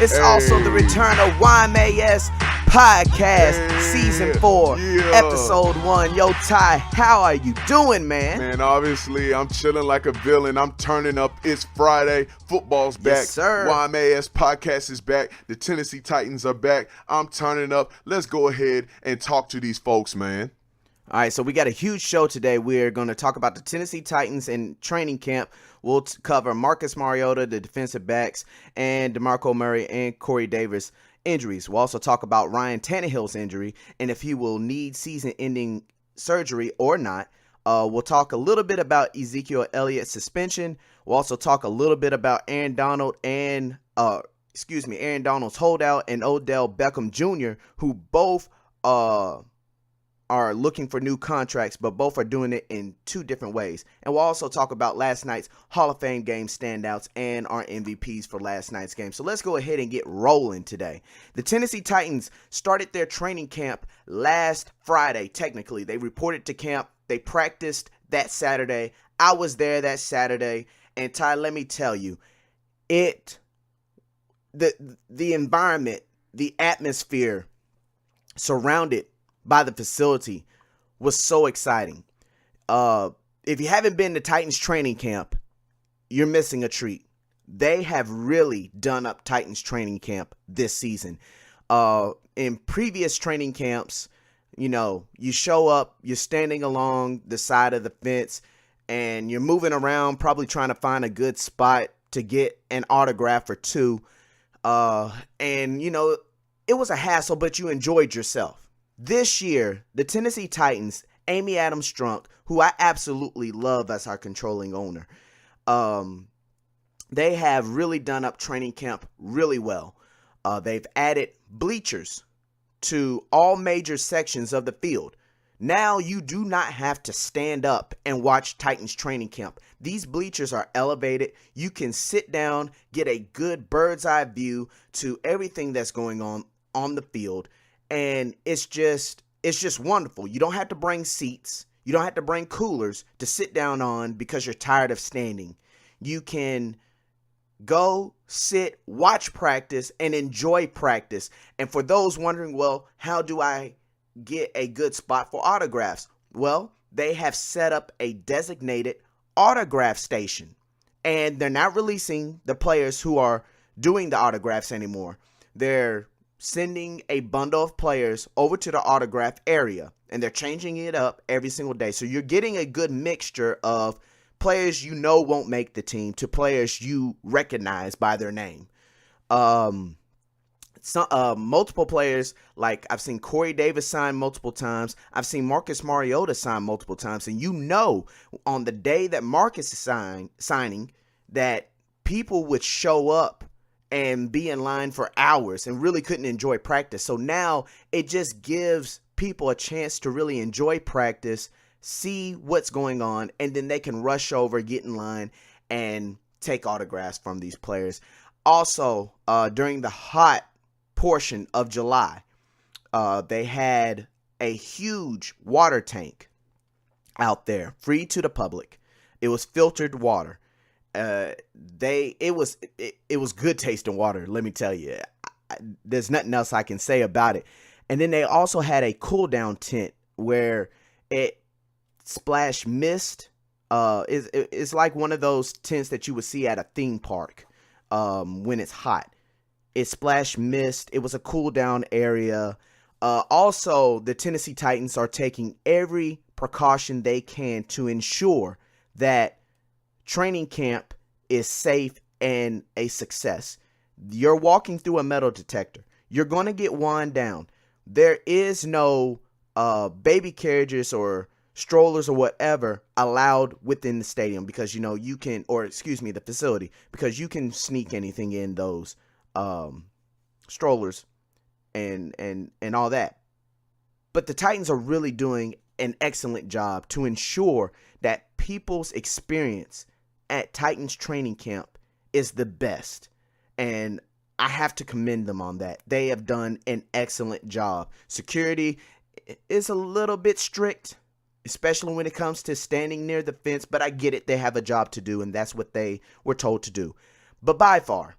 It's also the return of YMAS Podcast, Season 4, Episode 1. Yo, Ty, how are you doing, man? Man, obviously, I'm chilling like a villain. I'm turning up. It's Friday. Football's back. Yes, sir. YMAS Podcast is back. The Tennessee Titans are back. I'm turning up. Let's go ahead and talk to these folks, man. All right, so we got a huge show today. We're going to talk about the Tennessee Titans in training camp. We'll cover Marcus Mariota, the defensive backs, and DeMarco Murray and Corey Davis injuries. We'll also talk about Ryan Tannehill's injury and if he will need season-ending surgery or not. We'll talk a little bit about Ezekiel Elliot's suspension. We'll also talk a little bit about Aaron Donald's holdout and Odell Beckham Jr., who both are looking for new contracts, but both are doing it in two different ways. And we'll also talk about last night's Hall of Fame game standouts and our MVPs for last night's game. So let's go ahead and get rolling today. The Tennessee Titans started their training camp last Friday. Technically, they reported to camp. They practiced that Saturday. I was there that Saturday. And Ty, let me tell you, the environment, the atmosphere surrounded by the facility was so exciting. If you haven't been to Titans training camp, you're missing a treat. They have really done up Titans training camp this season. In previous training camps, you show up, you're standing along the side of the fence, and you're moving around, probably trying to find a good spot to get an autograph or two. And it was a hassle, but you enjoyed yourself. This year, the Tennessee Titans, Amy Adams-Strunk, who I absolutely love as our controlling owner, they have really done up training camp really well. They've added bleachers to all major sections of the field. Now you do not have to stand up and watch Titans training camp. These bleachers are elevated. You can sit down, get a good bird's eye view to everything that's going on the field. And it's just wonderful. You don't have to bring seats. You don't have to bring coolers to sit down on because you're tired of standing. You can go, sit, watch practice, and enjoy practice. And for those wondering, well, how do I get a good spot for autographs? Well, they have set up a designated autograph station. And they're not releasing the players who are doing the autographs anymore. They're sending a bundle of players over to the autograph area, and they're changing it up every single day. So you're getting a good mixture of players won't make the team to players you recognize by their name. Multiple players, like I've seen Corey Davis sign multiple times. I've seen Marcus Mariota sign multiple times. And on the day that Marcus is signing, that people would show up and be in line for hours and really couldn't enjoy practice. So now it just gives people a chance to really enjoy practice, see what's going on, and then they can rush over, get in line, and take autographs from these players. Also, during the hot portion of July, they had a huge water tank out there, free to the public. It was filtered water. It was good tasting water, let me tell you. There's nothing else I can say about it. And then they also had a cool down tent where it splashed mist. It's like one of those tents that you would see at a theme park when it's hot. It splashed mist. It was a cool down area. Also, the Tennessee Titans are taking every precaution they can to ensure that training camp is safe and a success. You're walking through a metal detector. You're going to get wound down. There is no baby carriages or strollers or whatever allowed within the stadium because, the facility, because you can sneak anything in those strollers and all that. But the Titans are really doing an excellent job to ensure that people's experience at Titans training camp is the best. And I have to commend them on that. They have done an excellent job. Security is a little bit strict, especially when it comes to standing near the fence, but I get it. They have a job to do, and that's what they were told to do. But by far,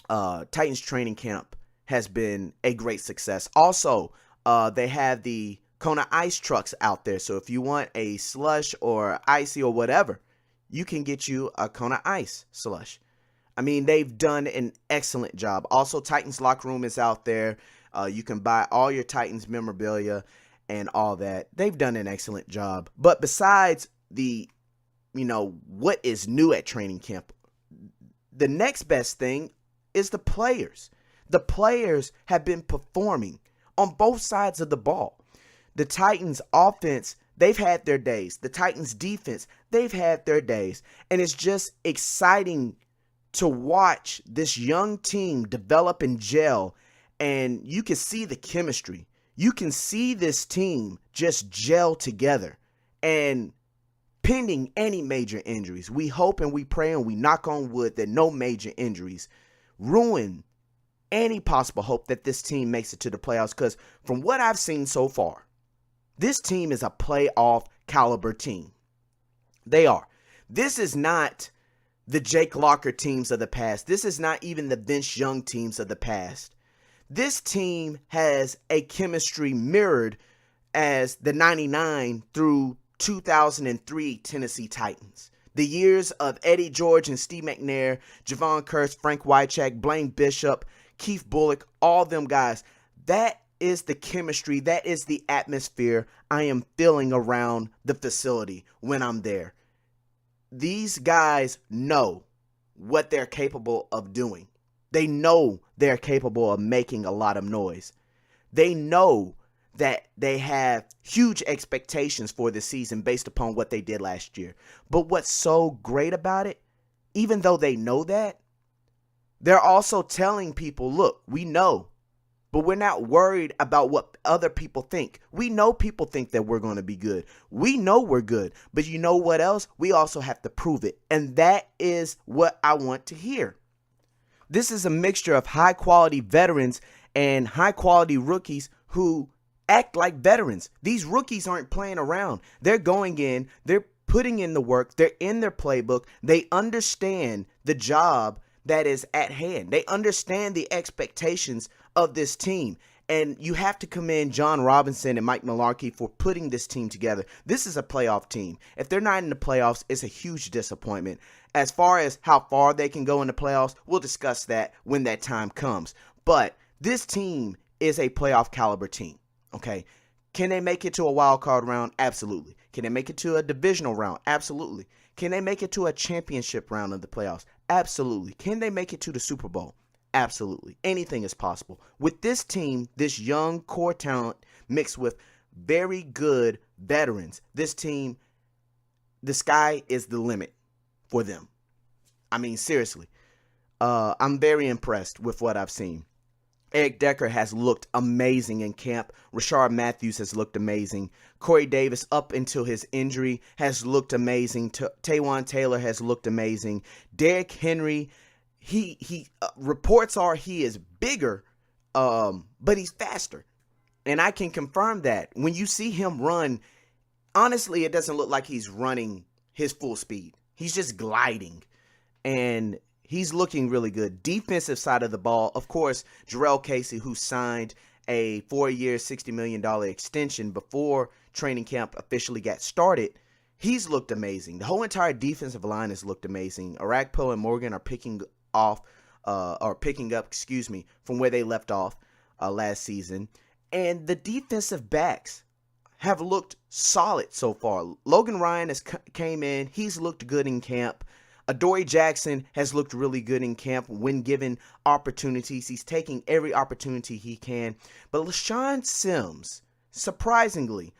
Titans training camp has been a great success. Also, they have the Kona ice trucks out there. So if you want a slush or icy or whatever, you can get you a Kona ice slush. I mean, they've done an excellent job. Also, Titans locker room is out there. You can buy all your Titans memorabilia and all that. They've done an excellent job. But besides the, what is new at training camp, the next best thing is the players. The players have been performing on both sides of the ball. The Titans offense, they've had their days. The Titans defense, they've had their days. And it's just exciting to watch this young team develop and gel. And you can see the chemistry. You can see this team just gel together. And pending any major injuries, we hope and we pray and we knock on wood that no major injuries ruin any possible hope that this team makes it to the playoffs. Because from what I've seen so far, this team is a playoff caliber team. They are. This is not the Jake Locker teams of the past. This is not even the Vince Young teams of the past. This team has a chemistry mirrored as the 99 through 2003 Tennessee Titans. The years of Eddie George and Steve McNair, Javon Curse, Frank Wycheck, Blaine Bishop, Keith Bullock, all them guys. That is the chemistry. That is the atmosphere I am feeling around the facility when I'm there. These guys know what they're capable of doing. They know they're capable of making a lot of noise. They know that they have huge expectations for this season based upon what they did last year. But what's so great about it, even though they know that, they're also telling people, look, we know, but we're not worried about what other people think. We know people think that we're going to be good. We know we're good. But you know what else? We also have to prove it. And that is what I want to hear. This is a mixture of high-quality veterans and high-quality rookies who act like veterans. These rookies aren't playing around. They're going in. They're putting in the work. They're in their playbook. They understand the job that is at hand. They understand the expectations of this team. And you have to commend John Robinson and Mike Mularkey for putting this team together. This is a playoff team. If they're not in the playoffs, it's a huge disappointment. As far as how far they can go in the playoffs, we'll discuss that when that time comes. But this team is a playoff caliber team. Okay. Can they make it to a wild card round? Absolutely. Can they make it to a divisional round? Absolutely. Can they make it to a championship round of the playoffs? Absolutely. Can they make it to the Super Bowl? Absolutely. Anything is possible. With this team, this young core talent mixed with very good veterans, this team, the sky is the limit for them. I mean, seriously. I'm very impressed with what I've seen. Eric Decker has looked amazing in camp. Rashard Matthews has looked amazing. Corey Davis, up until his injury, has looked amazing. Taywan Taylor has looked amazing. Derrick Henry, he reports are he is bigger, but he's faster. And I can confirm that. When you see him run, honestly, it doesn't look like he's running his full speed. He's just gliding. And he's looking really good. Defensive side of the ball, of course, Jarrell Casey, who signed a 4-year, $60 million extension before training camp officially got started, he's looked amazing. The whole entire defensive line has looked amazing. Arakpo and Morgan are picking up, from where they left off last season. And the defensive backs have looked solid so far. Logan Ryan has came in. He's looked good in camp. Adoree Jackson has looked really good in camp when given opportunities. He's taking every opportunity he can. But LaShawn Sims, surprisingly,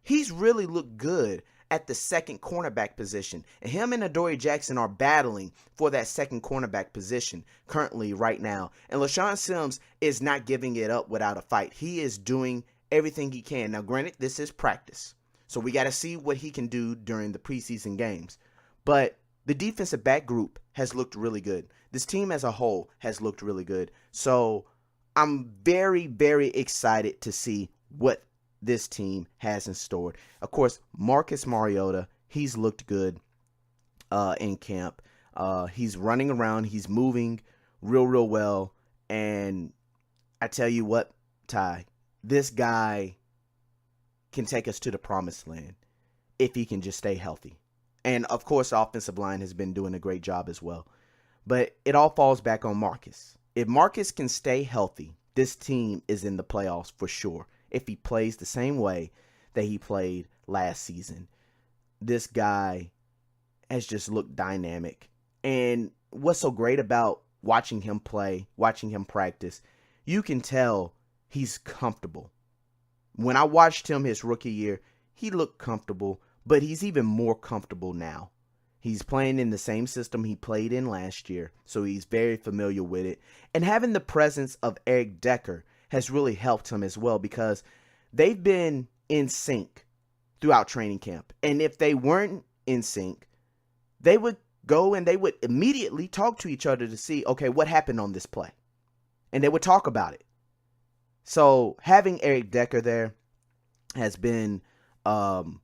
he's really looked good at the second cornerback position. And him and Adoree Jackson are battling for that second cornerback position currently right now. And LaShawn Sims is not giving it up without a fight. He is doing everything he can. Now, granted, this is practice. So we got to see what he can do during the preseason games. But the defensive back group has looked really good. This team as a whole has looked really good. So I'm very, very excited to see what this team has in store. Of course, Marcus Mariota, he's looked good in camp. He's running around. He's moving real well. And I tell you what, Ty, this guy can take us to the promised land if he can just stay healthy. And of course, the offensive line has been doing a great job as well. But it all falls back on Marcus. If Marcus can stay healthy, this team is in the playoffs for sure. If he plays the same way that he played last season, this guy has just looked dynamic. And what's so great about watching him play, watching him practice, you can tell he's comfortable. When I watched him his rookie year, he looked comfortable, but he's even more comfortable now. He's playing in the same system he played in last year, so he's very familiar with it. And having the presence of Eric Decker has really helped him as well, because they've been in sync throughout training camp. And if they weren't in sync, they would go and they would immediately talk to each other to see, okay, what happened on this play? And they would talk about it. So having Eric Decker there has been an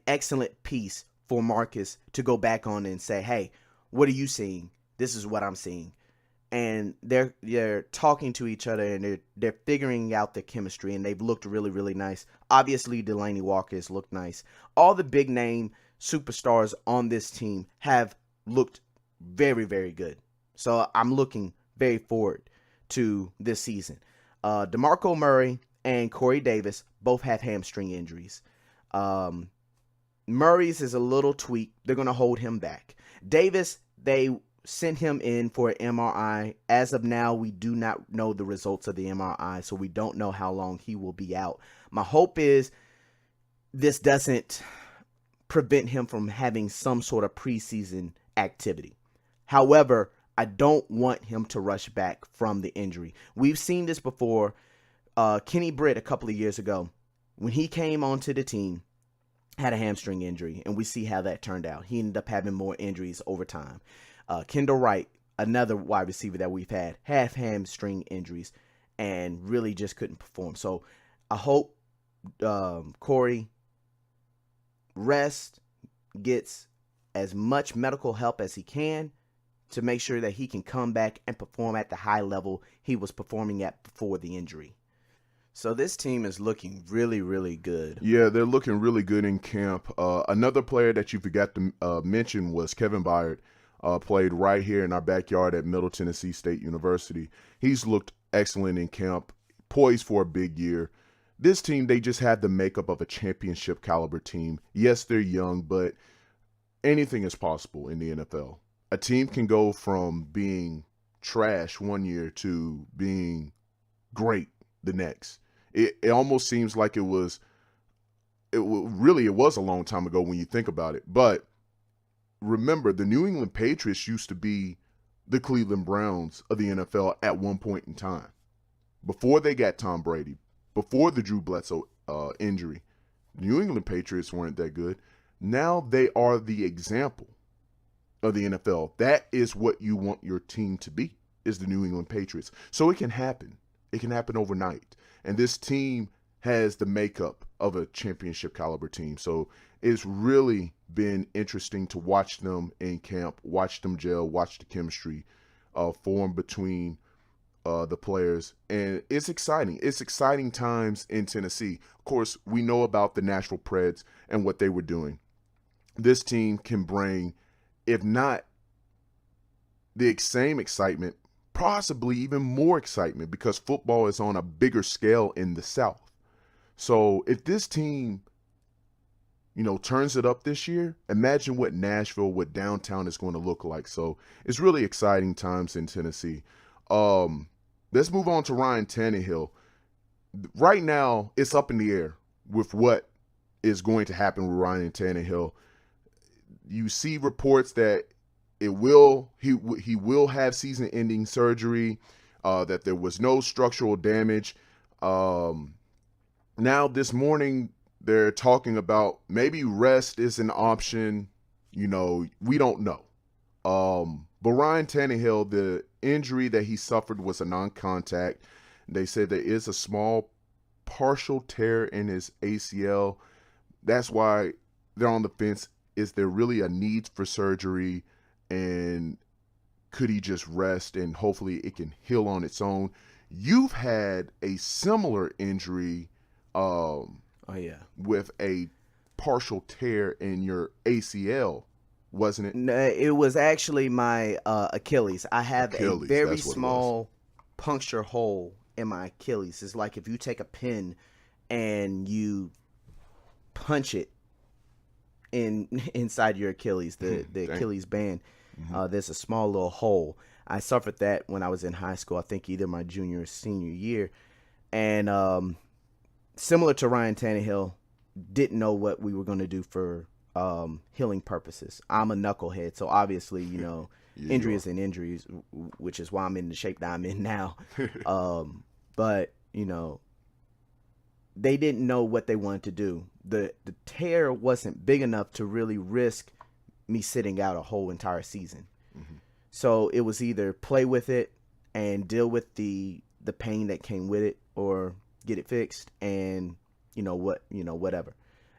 excellent piece for Marcus to go back on and say, hey, what are you seeing? This is what I'm seeing. And they're talking to each other, and they're figuring out their chemistry, and they've looked really, really nice. Obviously, Delaney Walker has looked nice. All the big name superstars on this team have looked very, very good. So I'm looking very forward to this season. DeMarco Murray and Corey Davis both have hamstring injuries. Murray's is a little tweak. They're going to hold him back. Davis, they sent him in for an MRI. As of now, we do not know the results of the MRI, so we don't know how long he will be out. My hope is this doesn't prevent him from having some sort of preseason activity. However, I don't want him to rush back from the injury. We've seen this before. Kenny Britt, a couple of years ago, when he came onto the team, had a hamstring injury, and we see how that turned out. He ended up having more injuries over time. Kendall Wright, another wide receiver that we've had hamstring injuries and really just couldn't perform. So I hope Corey gets as much medical help as he can to make sure that he can come back and perform at the high level he was performing at before the injury. So this team is looking really, really good. Yeah, they're looking really good in camp. Another player that you forgot to mention was Kevin Byard. Played right here in our backyard at Middle Tennessee State University. He's looked excellent in camp, poised for a big year. This team, they just had the makeup of a championship caliber team. Yes, they're young, but anything is possible in the NFL. A team can go from being trash one year to being great the next. It almost seems like it was a long time ago when you think about it. But remember, the New England Patriots used to be the Cleveland Browns of the NFL at one point in time. Before they got Tom Brady, before the Drew Bledsoe injury, the New England Patriots weren't that good. Now they are the example of the NFL. That is what you want your team to be, is the New England Patriots. So it can happen. It can happen overnight. And this team has the makeup of a championship caliber team. So it's really been interesting to watch them in camp, watch them gel, watch the chemistry form between the players. And it's exciting. It's exciting times in Tennessee. Of course, we know about the Nashville Preds and what they were doing. This team can bring, if not the same excitement, possibly even more excitement, because football is on a bigger scale in the South. So if this team, turns it up this year, imagine what Nashville, what downtown is going to look like. So it's really exciting times in Tennessee. Let's move on to Ryan Tannehill. Right now, it's up in the air with what is going to happen with Ryan Tannehill. You see reports that he will have season-ending surgery, that there was no structural damage. Now this morning they're talking about maybe rest is an option. We don't know. But Ryan Tannehill, the injury that he suffered was a non-contact. They said there is a small partial tear in his ACL. That's why they're on the fence. Is there really a need for surgery? And could he just rest and hopefully it can heal on its own? You've had a similar injury with a partial tear in your ACL, wasn't it? No, it was actually my Achilles. I have a very small puncture hole in my Achilles. It's like if you take a pin and you punch it inside your Achilles, the Achilles band. There's a small little hole. I suffered that when I was in high school. I think either my junior or senior year, and similar to Ryan Tannehill, didn't know what we were going to do for healing purposes. I'm a knucklehead, so obviously, injury is an injury, which is why I'm in the shape that I'm in now. But they didn't know what they wanted to do. The tear wasn't big enough to really risk me sitting out a whole entire season. So it was either play with it and deal with the pain that came with it, or get it fixed and whatever.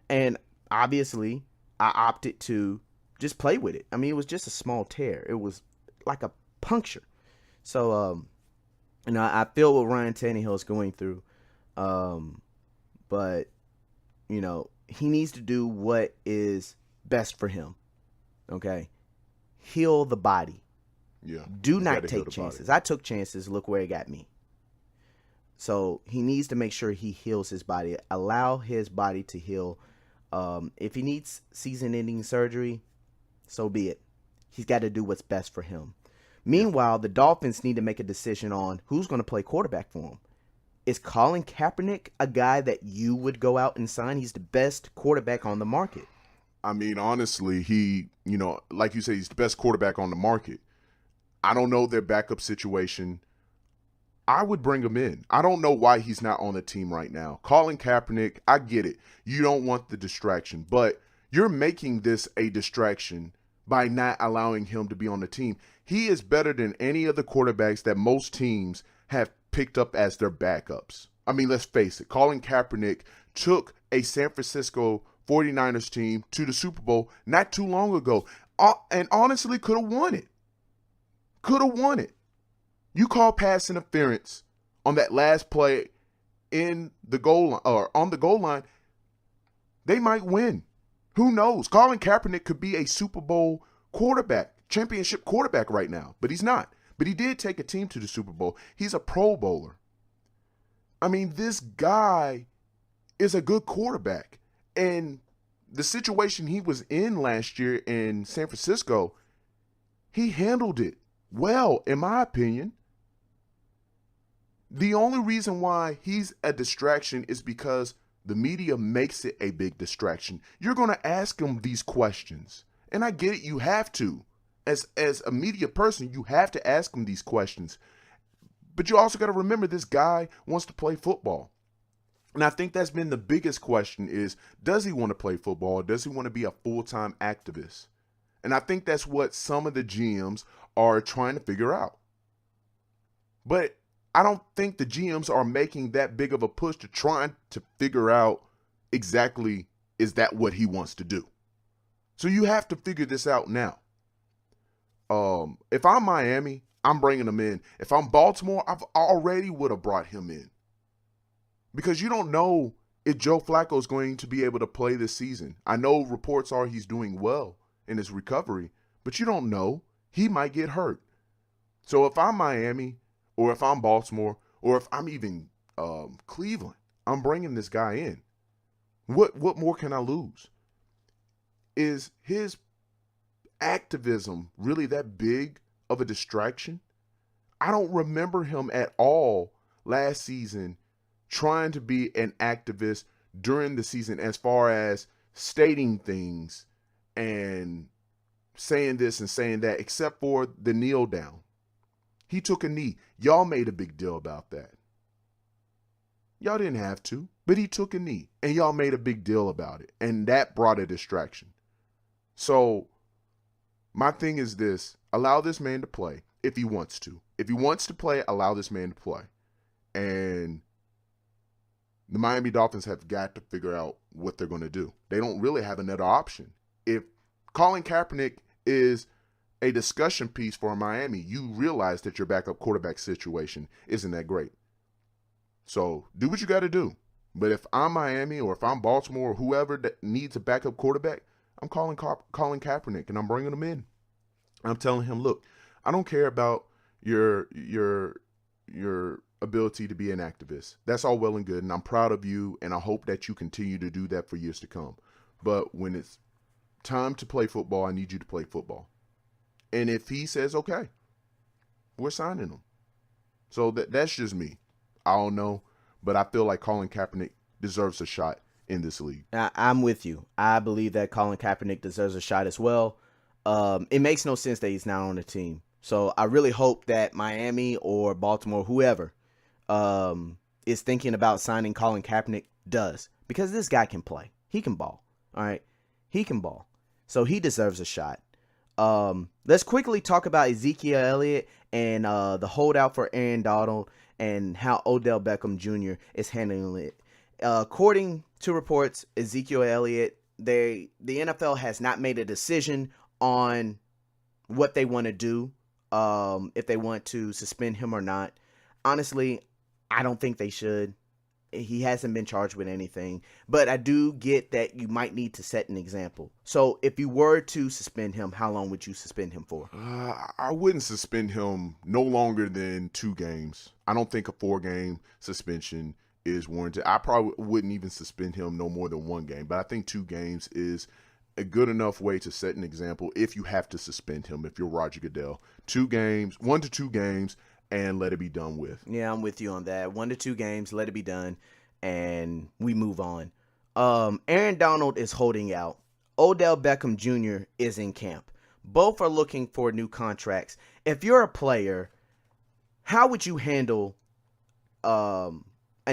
And obviously I opted to just play with it. I mean, it was just a small tear. It was like a puncture. So I feel what Ryan Tannehill is going through. But he needs to do what is best for him. Okay? Heal the body. Yeah. Do not take chances. I took chances. Look where it got me. So he needs to make sure he heals his body. Allow his body to heal. If he needs season-ending surgery, so be it. He's got to do what's best for him. Meanwhile, the Dolphins need to make a decision on who's going to play quarterback for him. Is Colin Kaepernick a guy that you would go out and sign? He's the best quarterback on the market. I mean, honestly, he, like you say, he's the best quarterback on the market. I don't know their backup situation. I would bring him in. I don't know why he's not on the team right now. Colin Kaepernick, I get it. You don't want the distraction, but you're making this a distraction by not allowing him to be on the team. He is better than any of the quarterbacks that most teams have picked up as their backups. I mean, let's face it. Colin Kaepernick took a San Francisco 49ers team to the Super Bowl not too long ago, and honestly could have won it. Could have won it. You call pass interference on that last play in the goal line, or on the goal line, they might win. Who knows? Colin Kaepernick could be a Super Bowl quarterback, championship quarterback right now, but he's not. But he did take a team to the Super Bowl. He's a Pro Bowler. I mean, this guy is a good quarterback. And the situation he was in last year in San Francisco, he handled it well, in my opinion. The only reason why he's a distraction is because the media makes it a big distraction. You're going to ask him these questions. And I get it, you have to. As a media person, you have to ask him these questions. But you also got to remember, this guy wants to play football. And I think that's been the biggest question is, does he want to play football? Does he want to be a full-time activist? And I think that's what some of the GMs are trying to figure out. But I don't think the GMs are making that big of a push to trying to figure out exactly, is that what he wants to do? So you have to figure this out now. If I'm Miami, I'm bringing him in. If I'm Baltimore, I've already would have brought him in. Because you don't know if Joe Flacco is going to be able to play this season. I know reports are he's doing well in his recovery, but you don't know. He might get hurt. So if I'm Miami, or if I'm Baltimore, or if I'm even Cleveland, I'm bringing this guy in. What more can I lose? Is his activism really that big of a distraction? I don't remember him at all last season trying to be an activist during the season, as far as stating things and saying this and saying that, except for the kneel down. He took a knee. Y'all made a big deal about that. Y'all didn't have to, but he took a knee, and y'all made a big deal about it, and that brought a distraction. So my thing is this: allow this man to play if he wants to. If he wants to play, allow this man to play. And the Miami Dolphins have got to figure out what they're going to do. They don't really have another option. If Colin Kaepernick is a discussion piece for Miami. You realize that your backup quarterback situation isn't that great. So do what you got to do. But if I'm Miami or if I'm Baltimore or whoever that needs a backup quarterback, I'm calling Colin Kaepernick and I'm bringing him in. I'm telling him, look, I don't care about your ability to be an activist. That's all well and good, and I'm proud of you, and I hope that you continue to do that for years to come. But when it's time to play football, I need you to play football. And if he says okay, we're signing him. So that's just me. I don't know, but I feel like Colin Kaepernick deserves a shot in this league. I'm with you. I believe that Colin Kaepernick deserves a shot as well. It makes no sense that he's not on the team. So I really hope that Miami or Baltimore, whoever, is thinking about signing Colin Kaepernick does. Because this guy can play. He can ball. All right? He can ball. So he deserves a shot. Let's quickly talk about Ezekiel Elliot and the holdout for Aaron Donald and how Odell Beckham Jr. is handling it. According to reports, Ezekiel Elliott, the NFL has not made a decision on what they want to do, if they want to suspend him or not. Honestly, I don't think they should. He hasn't been charged with anything, but I do get that you might need to set an example. So if you were to suspend him, how long would you suspend him for? I wouldn't suspend him no longer than 2 games. I don't think a 4-game suspension is warranted. I probably wouldn't even suspend him no more than 1 game, but I think 2 games is a good enough way to set an example if you have to suspend him, if you're Roger Goodell. 2 games, 1 to 2 games, and let it be done with. Yeah, I'm with you on that. 1 to 2 games, let it be done, and we move on. Aaron Donald is holding out. Odell Beckham Jr. is in camp. Both are looking for new contracts. If you're a player, how would you handle a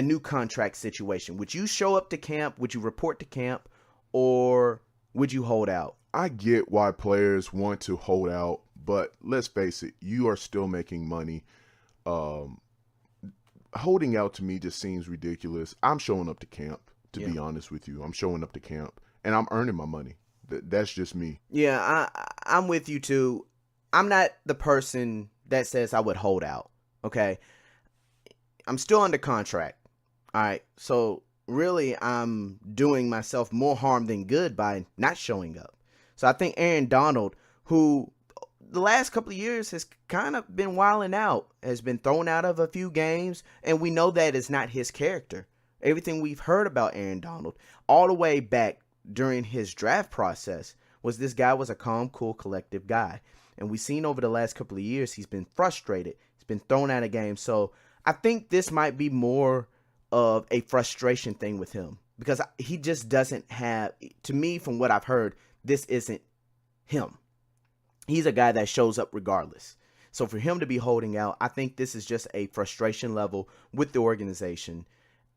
new contract situation? Would you show up to camp? Would you report to camp? Or would you hold out? I get why players want to hold out, but let's face it, you are still making money. Holding out to me just seems ridiculous. I'm showing up to camp, to be honest with you. I'm showing up to camp, and I'm earning my money. That's just me. Yeah, I'm with you too. I'm not the person that says I would hold out, okay? I'm still under contract, all right? So really, I'm doing myself more harm than good by not showing up. So I think Aaron Donald, who the last couple of years has kind of been wilding out, has been thrown out of a few games, and we know that is not his character. Everything we've heard about Aaron Donald, all the way back during his draft process, was this guy was a calm, cool, collective guy. And we've seen over the last couple of years, he's been frustrated. He's been thrown out of games. So I think this might be more of a frustration thing with him, because he just doesn't have, to me, from what I've heard, this isn't him. He's a guy that shows up regardless. So for him to be holding out, I think this is just a frustration level with the organization.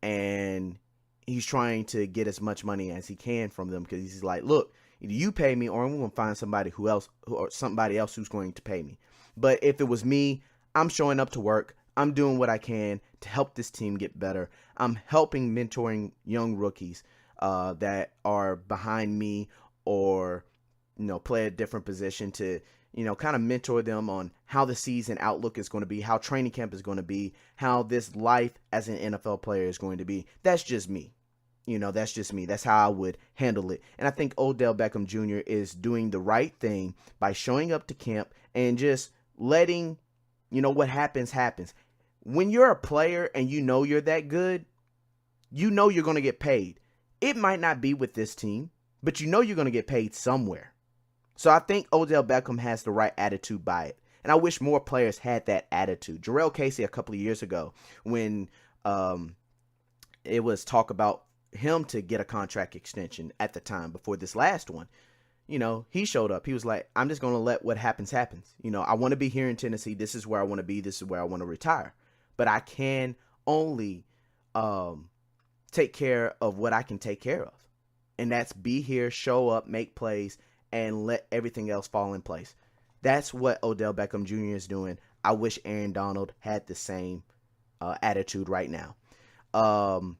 And he's trying to get as much money as he can from them, because he's like, look, either you pay me or I'm going to find somebody else who's going to pay me. But if it was me, I'm showing up to work. I'm doing what I can to help this team get better. I'm helping mentoring young rookies that are behind me or play a different position to, kind of mentor them on how the season outlook is going to be, how training camp is going to be, how this life as an NFL player is going to be. That's just me. That's just me. That's how I would handle it. And I think Odell Beckham Jr. is doing the right thing by showing up to camp and just letting, what happens. When you're a player and you're that good, you're going to get paid. It might not be with this team, but you're going to get paid somewhere. So I think Odell Beckham has the right attitude by it. And I wish more players had that attitude. Jarrell Casey, a couple of years ago, when it was talk about him to get a contract extension at the time before this last one, he showed up. He was like, I'm just going to let what happens. I want to be here in Tennessee. This is where I want to be. This is where I want to retire. But I can only take care of what I can take care of. And that's be here, show up, make plays, and let everything else fall in place. That's what Odell Beckham Jr. is doing. I wish Aaron Donald had the same attitude right now.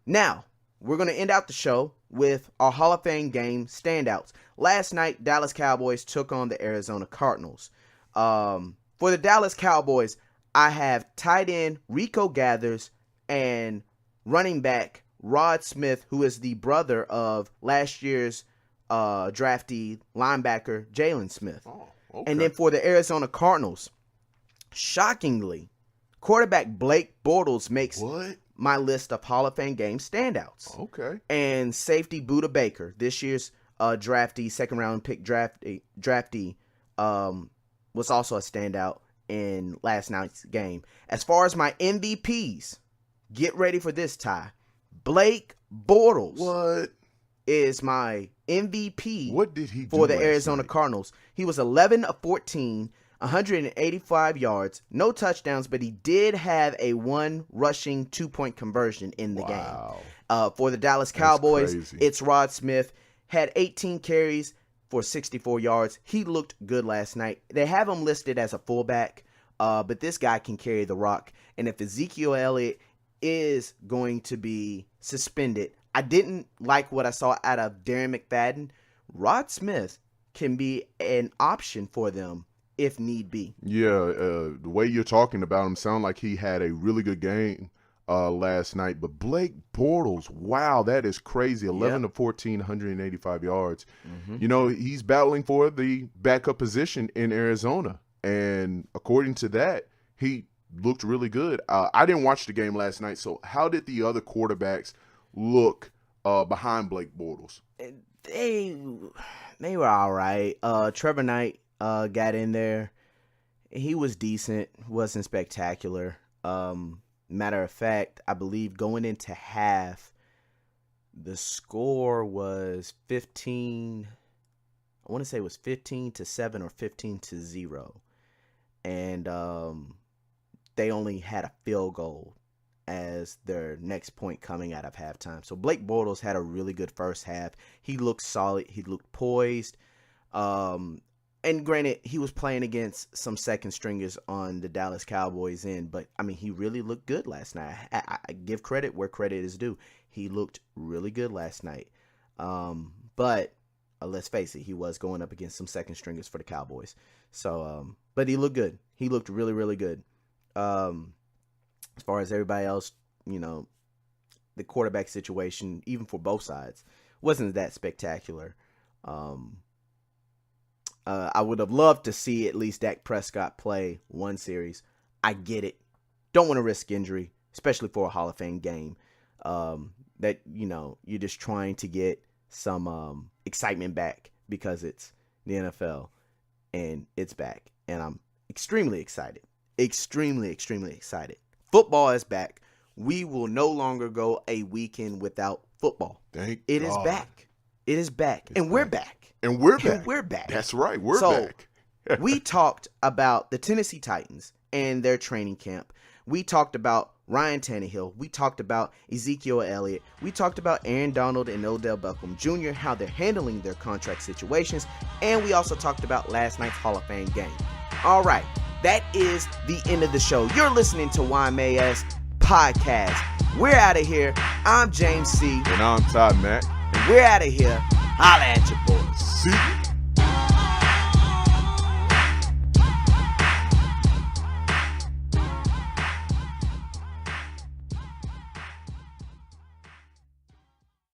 Now, we're going to end out the show with our Hall of Fame game standouts. Last night, Dallas Cowboys took on the Arizona Cardinals. For the Dallas Cowboys, I have tight end Rico Gathers and running back Rod Smith, who is the brother of last year's draftee linebacker Jalen Smith. Oh, okay. And then for the Arizona Cardinals, shockingly, quarterback Blake Bortles makes my list of Hall of Fame game standouts. Okay. And safety Budda Baker, this year's draftee, second round pick draftee, was also a standout in last night's game. As far as my MVPs, get ready for this, Ty. Blake Bortles is my MVP. What did he do for the Arizona Cardinals? He was 11 of 14, 185 yards, no touchdowns, but he did have a one rushing 2-point conversion in the game. For the Dallas Cowboys, it's Rod Smith, had 18 carries for 64 yards. He looked good last night. They have him listed as a fullback, but this guy can carry the rock. And if Ezekiel Elliot is going to be suspended, I didn't like what I saw out of Darren McFadden. Rod Smith can be an option for them if need be. Yeah, the way you're talking about him sound like he had a really good game last night. But Blake Bortles, wow, that is crazy. 11 to 14, 185 yards. Mm-hmm. You know, he's battling for the backup position in Arizona. And according to that, he looked really good. I didn't watch the game last night, so how did the other quarterbacks look behind Blake Bortles? They were all right. Trevor Knight got in there. He was decent, wasn't spectacular. Matter of fact, I believe going into half, the score was 15. I want to say it was 15-7 or 15-0, and they only had a field goal as their next point coming out of halftime. So Blake Bortles had a really good first half. He looked solid. He looked poised. And granted, he was playing against some second stringers on the Dallas Cowboys end, but I mean, he really looked good last night. I give credit where credit is due. He looked really good last night. But let's face it, he was going up against some second stringers for the Cowboys. So, but he looked good. He looked really, really good. As far as everybody else, you know, the quarterback situation, even for both sides, wasn't that spectacular. I would have loved to see at least Dak Prescott play one series. I get it. Don't want to risk injury, especially for a Hall of Fame game. That, you know, you're just trying to get some excitement back because it's the NFL and it's back. And I'm extremely excited. Extremely, extremely excited. Football is back. We will no longer go a weekend without football. Thank it God. Is back. It is back. And we're back. And we're back. And we're back. That's right. We're back. We talked about the Tennessee Titans and their training camp. We talked about Ryan Tannehill. We talked about Ezekiel Elliot. We talked about Aaron Donald and Odell Beckham Jr., how they're handling their contract situations. And we also talked about last night's Hall of Fame game. All right. That is the end of the show. You're listening to YMAS Podcast. We're out of here. I'm James C. And I'm Todd Mack. And we're out of here. Holla at your boys. See you.